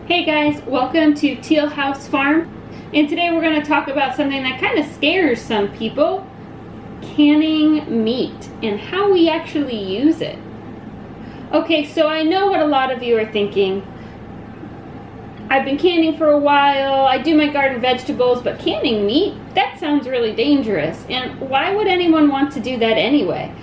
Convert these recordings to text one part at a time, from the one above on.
Hey guys, welcome to Teal House Farm, and today we're going to talk about something that kind of scares some people: canning meat and how we actually use it. Okay, so I know what a lot of you are thinking. I've been canning for a while, I do my garden vegetables, but canning meat? That sounds really dangerous, and why would anyone want to do that anyway?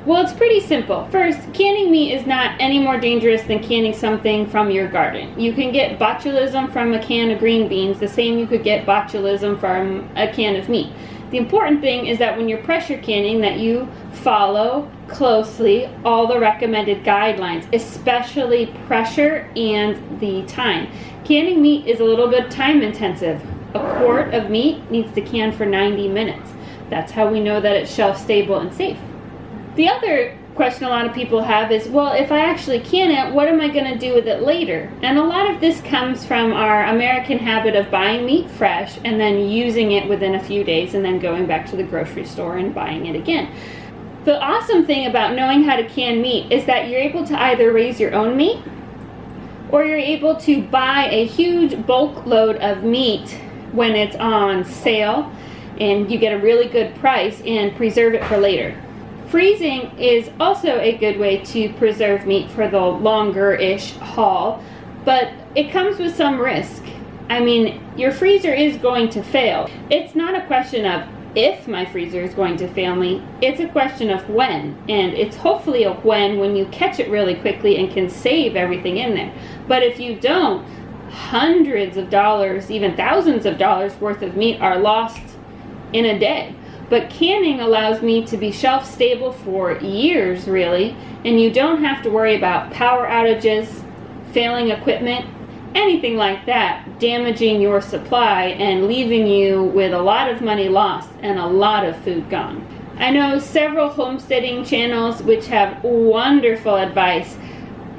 Well, it's pretty simple. First, canning meat is not any more dangerous than canning something from your garden. You can get botulism from a can of green beans, the same you could get botulism from a can of meat. The important thing is that when you're pressure canning, that you follow closely all the recommended guidelines, especially pressure and the time. Canning meat is a little bit time intensive. A quart of meat needs to can for 90 minutes. That's how we know that it's shelf stable and safe. The other question a lot of people have is, well, if I actually can it, what am I going to do with it later? And a lot of this comes from our American habit of buying meat fresh and then using it within a few days and then going back to the grocery store and buying it again. The awesome thing about knowing how to can meat is that you're able to either raise your own meat or you're able to buy a huge bulk load of meat when it's on sale and you get a really good price and preserve it for later. Freezing is also a good way to preserve meat for the longer-ish haul, but it comes with some risk. I mean, your freezer is going to fail. It's not a question of if my freezer is going to fail me, it's a question of when, and it's hopefully a when you catch it really quickly and can save everything in there. But if you don't, hundreds of dollars, even thousands of dollars worth of meat are lost in a day. But canning allows me to be shelf stable for years, really, and you don't have to worry about power outages, failing equipment, anything like that, damaging your supply and leaving you with a lot of money lost and a lot of food gone. I know several homesteading channels which have wonderful advice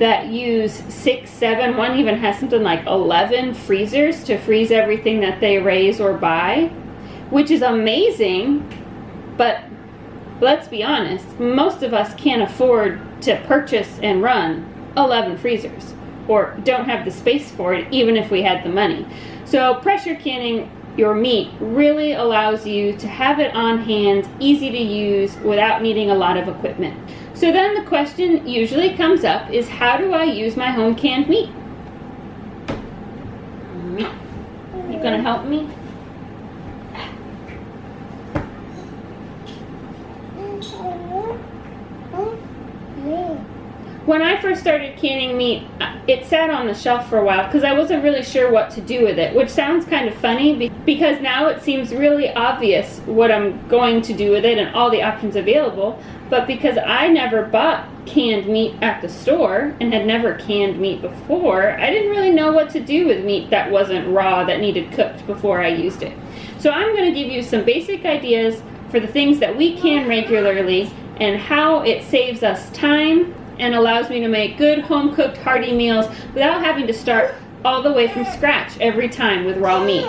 that use 6, 7, one even has something like 11 freezers to freeze everything that they raise or buy, which is amazing. But let's be honest, most of us can't afford to purchase and run 11 freezers, or don't have the space for it even if we had the money. So pressure canning your meat really allows you to have it on hand, easy to use, without needing a lot of equipment. So then the question usually comes up is, how do I use my home canned meat? You gonna help me? When I first started canning meat, it sat on the shelf for a while because I wasn't really sure what to do with it, which sounds kind of funny because now it seems really obvious what I'm going to do with it and all the options available. But because I never bought canned meat at the store and had never canned meat before, I didn't really know what to do with meat that wasn't raw, that needed cooked before I used it. So I'm going to give you some basic ideas for the things that we can regularly and how it saves us time and allows me to make good home-cooked hearty meals without having to start all the way from scratch every time with raw meat.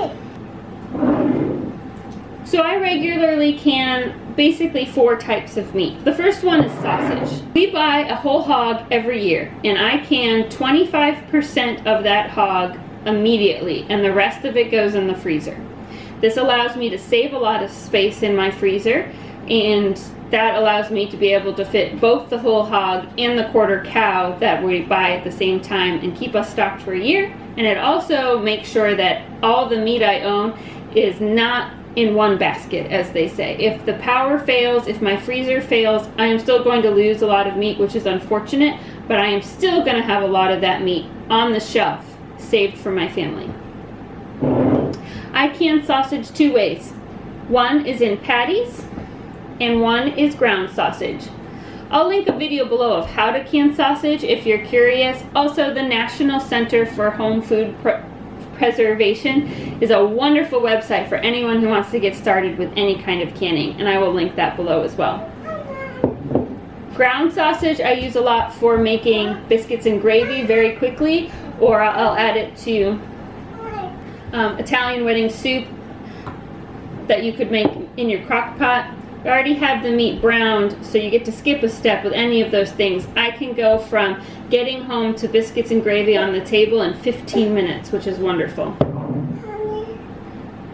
So I regularly can basically 4 types of meat. The first one is sausage. We buy a whole hog every year, and I can 25% of that hog immediately, and the rest of it goes in the freezer. This allows me to save a lot of space in my freezer, and that allows me to be able to fit both the whole hog and the quarter cow that we buy at the same time and keep us stocked for a year. And it also makes sure that all the meat I own is not in one basket, as they say. If the power fails, if my freezer fails, I am still going to lose a lot of meat, which is unfortunate, but I am still going to have a lot of that meat on the shelf saved for my family. I can sausage 2 ways. One is in patties, and one is ground sausage. I'll link a video below of how to can sausage if you're curious. Also, the National Center for Home Food Preservation is a wonderful website for anyone who wants to get started with any kind of canning, and I will link that below as well. Ground sausage I use a lot for making biscuits and gravy very quickly, or I'll add it to Italian wedding soup that you could make in your crock pot. we already have the meat browned, so you get to skip a step with any of those things. I can go from getting home to biscuits and gravy on the table in 15 minutes, which is wonderful.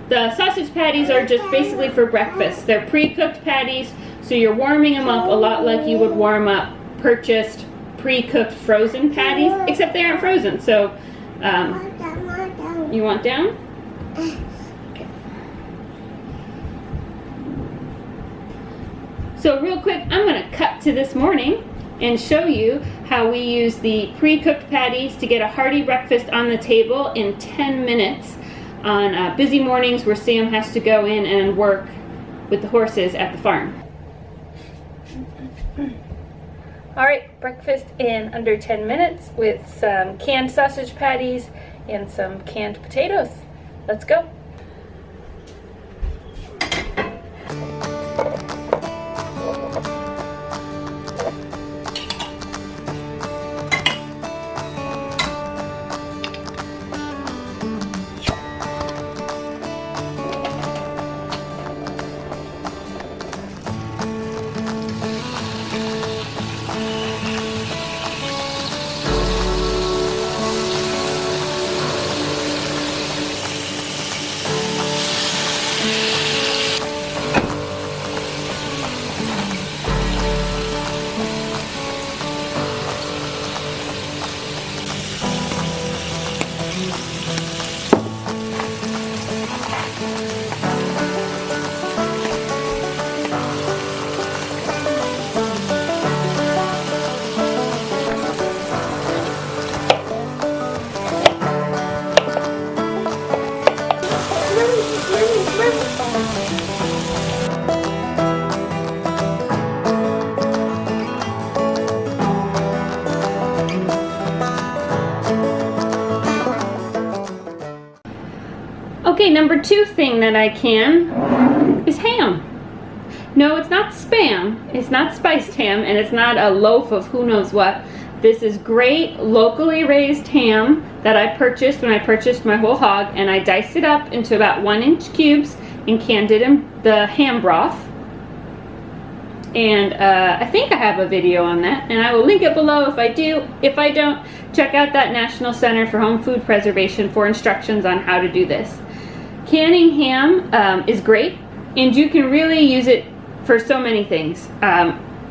The sausage patties are just basically for breakfast. They're pre-cooked patties, so you're warming them up a lot like you would warm up purchased pre-cooked frozen patties, except they aren't frozen. So you want down? Okay. So real quick, I'm going to cut to this morning and show you how we use the pre-cooked patties to get a hearty breakfast on the table in 10 minutes on busy mornings where Sam has to go in and work with the horses at the farm. All right, breakfast in under 10 minutes with some canned sausage patties and some canned potatoes. Let's go. Okay, number 2 thing that I can is ham. No, it's not Spam, it's not spiced ham, and it's not a loaf of who knows what. This is great locally raised ham that I purchased when I purchased my whole hog, and I diced it up into about 1-inch cubes and canned it in the ham broth. And I think I have a video on that, and I will link it below if I do. If I don't, check out that National Center for Home Food Preservation for instructions on how to do this. Canning ham is great, and you can really use it for so many things.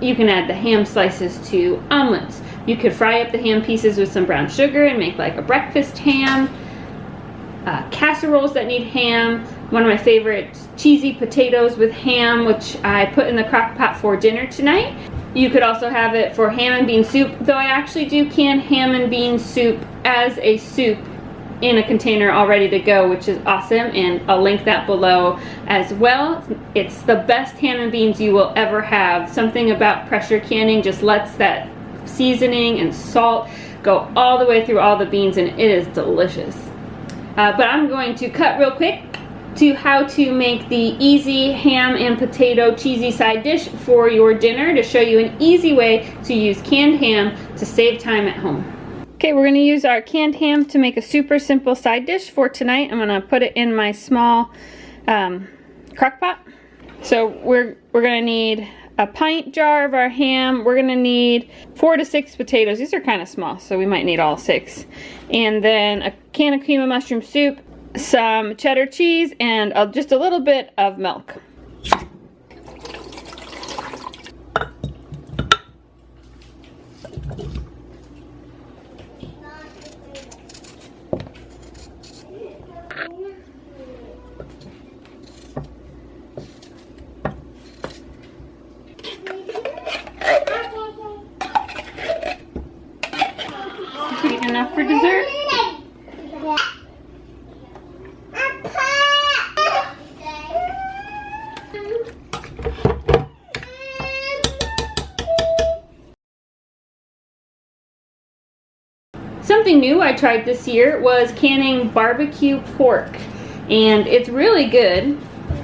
You can add the ham slices to omelets. You could fry up the ham pieces with some brown sugar and make like a breakfast ham. Casseroles that need ham. One of my favorites, cheesy potatoes with ham, which I put in the crock pot for dinner tonight. You could also have it for ham and bean soup, though I actually do can ham and bean soup as a soup in a container all ready to go, which is awesome, and I'll link that below as well. It's the best ham and beans you will ever have. Something about pressure canning just lets that seasoning and salt go all the way through all the beans, and it is delicious. But I'm going to cut real quick to how to make the easy ham and potato cheesy side dish for your dinner, to show you an easy way to use canned ham to save time at home. Okay, we're going to use our canned ham to make a super simple side dish for tonight. I'm going to put it in my small crock pot. So we're going to need a pint jar of our ham. We're going to need 4 to 6 potatoes. These are kind of small, so we might need all 6. And then a can of cream of mushroom soup, some cheddar cheese, and just a little bit of milk. Sweet enough for dessert? Something new I tried this year was canning barbecue pork, and it's really good.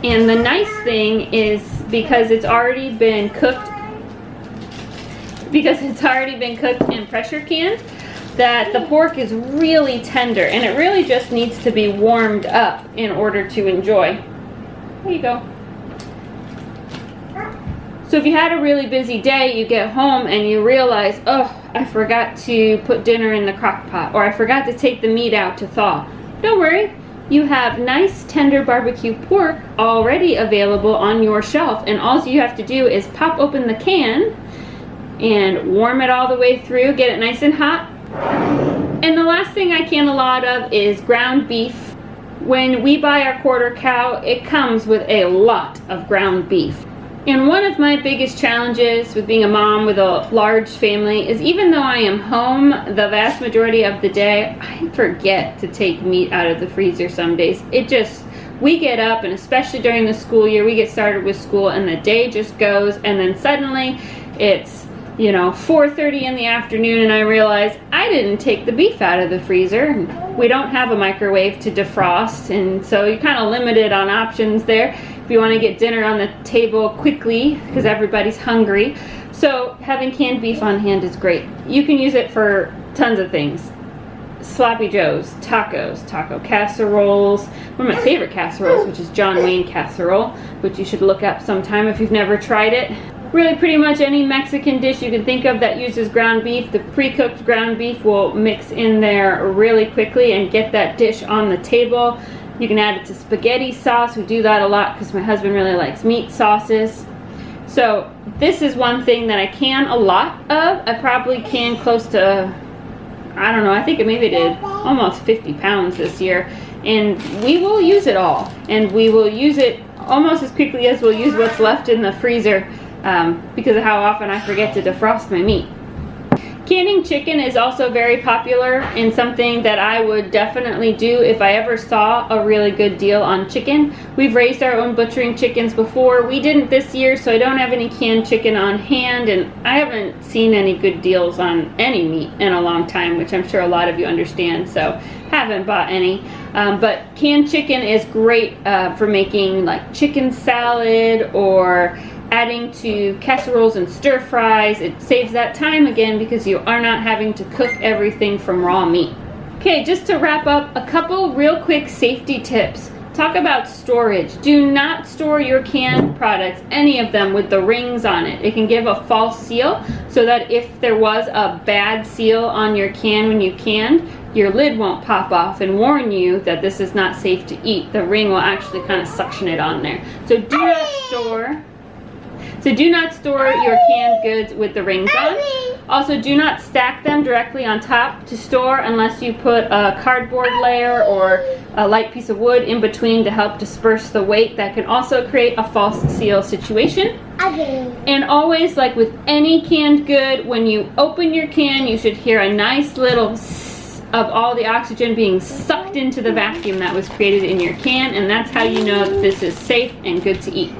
And the nice thing is, because it's already been cooked and pressure canned, that the pork is really tender, and it really just needs to be warmed up in order to enjoy. There you go. So if you had a really busy day, you get home and you realize, oh, I forgot to put dinner in the crock pot, or I forgot to take the meat out to thaw. Don't worry, you have nice tender barbecue pork already available on your shelf, and all you have to do is pop open the can and warm it all the way through, get it nice and hot. And the last thing I can a lot of is ground beef. When we buy our quarter cow, it comes with a lot of ground beef. And one of my biggest challenges with being a mom with a large family is, even though I am home the vast majority of the day, I forget to take meat out of the freezer some days. We get up, and especially during the school year, we get started with school and the day just goes, and then suddenly it's 4:30 in the afternoon and I realize I didn't take the beef out of the freezer. We don't have a microwave to defrost, and so you're kind of limited on options there if you want to get dinner on the table quickly because everybody's hungry. So having canned beef on hand is great. You can use it for tons of things. Sloppy joes, tacos, taco casseroles, one of my favorite casseroles, which is John Wayne casserole, which you should look up sometime if you've never tried it. Really pretty much any Mexican dish you can think of that uses ground beef, the pre-cooked ground beef will mix in there really quickly and get that dish on the table. You can add it to spaghetti sauce. We do that a lot because my husband really likes meat sauces. So this is one thing that I can a lot of. I probably can close to, I don't know, I think maybe I did almost 50 pounds this year. And we will use it all. And we will use it almost as quickly as we'll use what's left in the freezer. Because of how often I forget to defrost my meat. Canning chicken is also very popular and something that I would definitely do if I ever saw a really good deal on chicken. We've raised our own butchering chickens before. We didn't this year, so I don't have any canned chicken on hand, and I haven't seen any good deals on any meat in a long time, which I'm sure a lot of you understand, so haven't bought any. But canned chicken is great for making like chicken salad or adding to casseroles and stir fries. It saves that time again because you are not having to cook everything from raw meat. Okay, just to wrap up, a couple real quick safety tips. Talk about storage. Do not store your canned products, any of them, with the rings on it. It can give a false seal, so that if there was a bad seal on your can when you canned, your lid won't pop off and warn you that this is not safe to eat. The ring will actually kind of suction it on there. So do not store your canned goods with the rings on. Also, do not stack them directly on top to store unless you put a cardboard layer or a light piece of wood in between to help disperse the weight. That can also create a false seal situation. And always, like with any canned good, when you open your can, you should hear a nice little sss of all the oxygen being sucked into the vacuum that was created in your can, and that's how you know that this is safe and good to eat.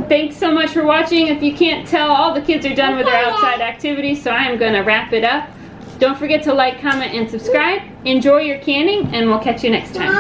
Thanks so much for watching. If you can't tell, all the kids are done with their outside activities, so I am going to wrap it up. Don't forget to like, comment, and subscribe. Enjoy your canning, and we'll catch you next time.